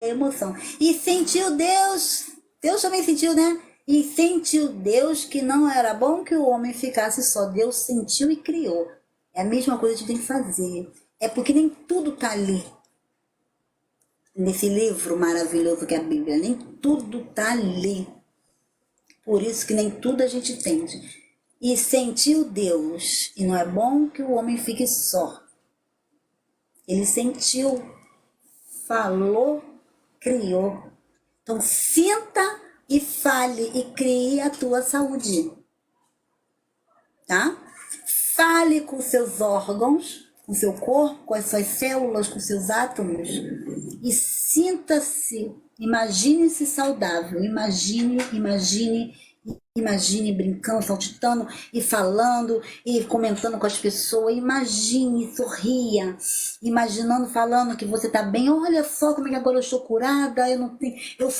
emoção. E sentiu Deus também sentiu, né? E sentiu Deus que não era bom que o homem ficasse só. Deus sentiu e criou. É a mesma coisa que a gente tem que fazer. É porque nem tudo tá ali. Nesse livro maravilhoso que é a Bíblia. Nem tudo tá ali. Por isso que nem tudo a gente entende. E sentiu Deus. E não é bom que o homem fique só. Ele sentiu, falou, criou. Então sinta e fale e crie a tua saúde. Tá? Fale com seus órgãos, com seu corpo, com as suas células, com seus átomos e sinta-se, imagine-se saudável, imagine brincando, saltitando e falando e comentando com as pessoas, imagine, sorria, imaginando, falando que você tá bem, olha só como é que agora eu estou curada, eu não tenho, eu sou